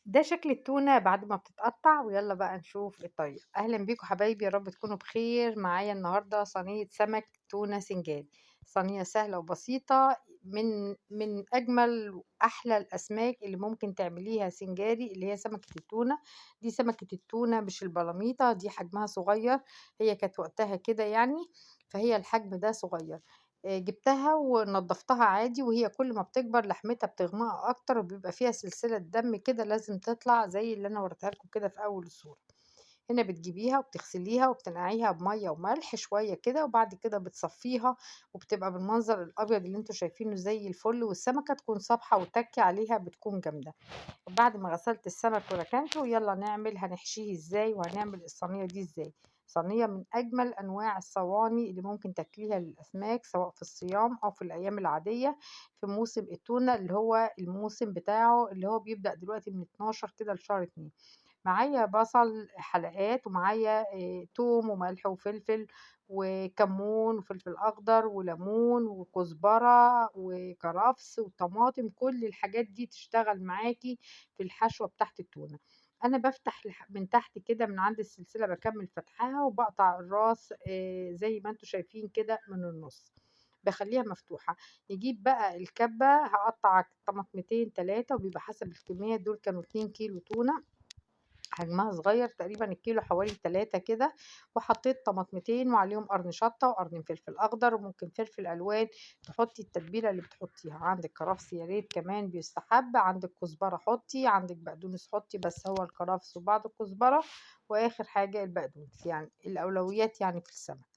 ده شكل التونة بعد ما بتتقطّع، ويالّا بقى نشوف الطريقة. أهلًا بيكم حبايبي، يا رب تكونوا بخير. معايا النهارده صينية سمك تونة سنجاري، صينية سهلة وبسيطة، من أجمل وأحلى الأسماك اللي ممكن تعمليها سنجاري، اللي هي سمكة التونة. دي سمكة التونة مش البلاميطة، دي حجمها صغير، هي كانت وقتها كده يعني، فهي الحجم ده صغير. جِبتها ونضّفتها عادي، وهي كل ما بتكبر لحمتها بتغمق أكتر، وبيبقى فيها سلسلة دم كده لازم تطلع زي اللي أنا وريتها لكم كده في أول الصورة. هنا بتجيبيها وبتغسليها وبتنقعيها بمَيّة وملح شوية كده، وبعد كده بتصفّيها وبتبقى بالمنظر الأبيض اللي أنتم شايفينه زي الفل، والسمكة تكون صابحة وتَكّي عليها بتكون جامدة. وبعد ما غسلت السمك وركنته، يلا نعمل هنحشيه ازاي وهنعمل الصينية دي ازاي. صينية من أجمل أنواع الصواني اللي ممكن تاكليها للأسماك، سواء في الصيام أو في الأيام العادية، في موسم التونة اللي هو الموسم بتاعه اللي هو بيبدأ دلوقتي من 12 كده لشهر 2. معايا بصل حلقات، ومعايا توم وملح وفلفل وكمون وفلفل أخضر وليمون وكزبرة وكرفس وطماطم، كل الحاجات دي تشتغل معاكِ في الحشوة بتاعة التونة. أنا بافتح من تحت كده من عند السلسلة، باكمّل فتحها وباقطع الراس زي ما أنتم شايفين كده من النُص، باخلّيها مفتوحة. نجيب بقى الكبة، هاقطّع طماطمتين 3، وبيبقى حسب الكمية، دول كانوا 2 كيلو تونة، حجمها صغير تقريبًا الكيلو حوالي 3 كده، وحطيت طماطمتين وعليهم قرن شطة وقرنين فلفل أخضر وممكن فلفل ألوان، تحطي التتبيلة اللي بتحطيها. عندِك كرفس يا ريت كمان بيستحب، عندِك كزبرة حطي، عندِك بقدونس حطي، بس هو الكرفس وبعده الكزبرة، وآخر حاجة البقدونس، يعني الأولويات يعني في السمك.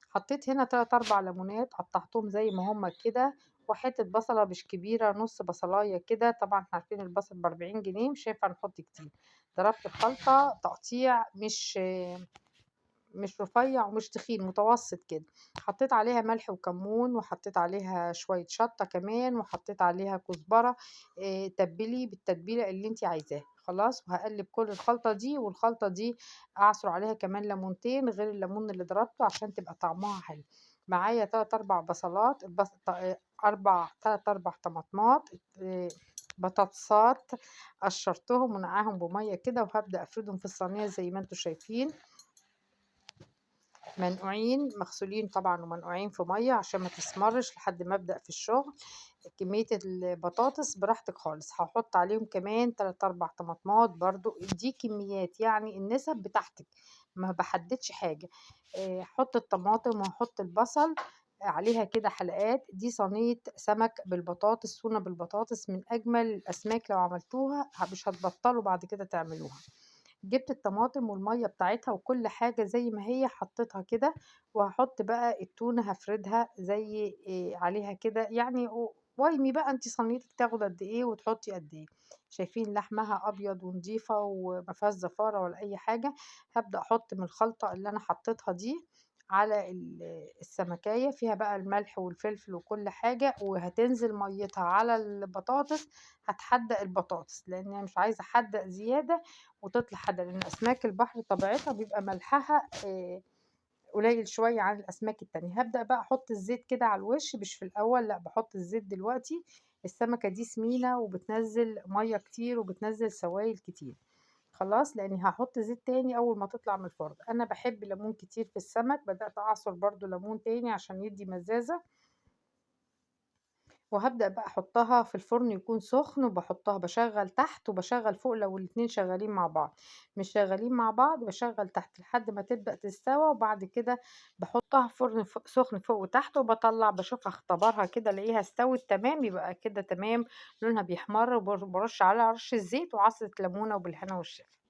حطيت هنا 3، 4 ليمونات قطعتهم زي ما هُم كده، وحتة بصلة مش كبيرة، نُص بصلاية كده، طبعًا إحنا عارفين البصل ب40 جنيه مش هينفع نحط كتير. ضربت الخلطة تقطيع مش رفيّع ومش تخين، متوسط كده. حطيت عليها ملح وكمون، وحطيت عليها شوية شطة كمان، وحطيت عليها كزبرة. تبّلي بالتتبيلة اللي أنتِ عايزاها، خلاص. وهاقلّب كل الخلطة دي، والخلطة دي أعصر عليها كمان ليمونتين غير الليمون اللي ضربته عشان تبقى طعمها حلو. معايا 3، 4 بصلات، البص ط 3، 4 طماطمات، بطاطسات قشّرتهم ونقعاهم بمَيّة كده، وهابدأ أفردهم في الصينية زي ما أنتم شايفين. منقوعين، مغسولين طبعًا ومنقوعين في مَيّة عشان ما تسمرش لحد ما أبدأ في الشغل. كمية البطاطس براحتك خالص، هاحط عليهم كمان 3، 4 طماطمات برضه، دي كميات يعني النسب بتاعتِك، ما باحددش حاجة. هاحط الطماطم وهاحط البصل عليها كده حلقات. دي صينية سمك بالبطاطس، تونة بالبطاطس، من أجمل الأسماك لو عملتوها مش هتبطلوا بعد كده تعملوها. جبت الطماطم والمَيّة بتاعتها وكل حاجة زي ما هي حطيتها كده، وهاحط بقى التونة هافردها زي عليها كده يعني، وارمي بقى أنتِ صينيتِك تاخد قد إيه وتحطي قد إيه. شايفين لحمها أبيض ونضيفة وما فيهاش زفارة ولا أي حاجة. هابدأ أحط من الخلطة اللي أنا حطيتها دي على السمكاية، فيها بقى الملح والفلفل وكل حاجة، وهتنزل مَيّتها على البطاطس، هتحدّق البطاطس، لإن أنا مش عايزة أحدّق زيادة وتطلع حادقة، لإن أسماك البحر طبيعتها بيبقى ملحها قليل شوية عن الأسماك التانية. هابدأ بقى أحط الزيت كده على الوش، مش في الأول لأ، باحط الزيت دلوقتي. السمكة دي سمينة وبتنزّل مَيّة كتير وبتنزّل سوايل كتير، خلاص، لإني هاحط زيت تاني أول ما تطلع من الفرن. أنا باحب ليمون كتير في السمك، بدأت أعصر برضه ليمون تاني عشان يدّي مزازة. وهابدأ بقى أحطها في الفرن يكون سخن، وباحطها باشغّل تحت وباشغّل فوق لو الاتنين شغالين مع بعض. مش شغالين مع بعض باشغّل تحت لحد ما تبدأ تستوى، وبعد كده باحطها في فرن سخن فوق وتحت، وباطلّع باشوفها اختبرها كده ألاقيها استوت تمام، يبقى كده تمام، لونها بيحمر، بارُش عليها رشة زيت وعصرة ليمونة وبالهنا والشفا.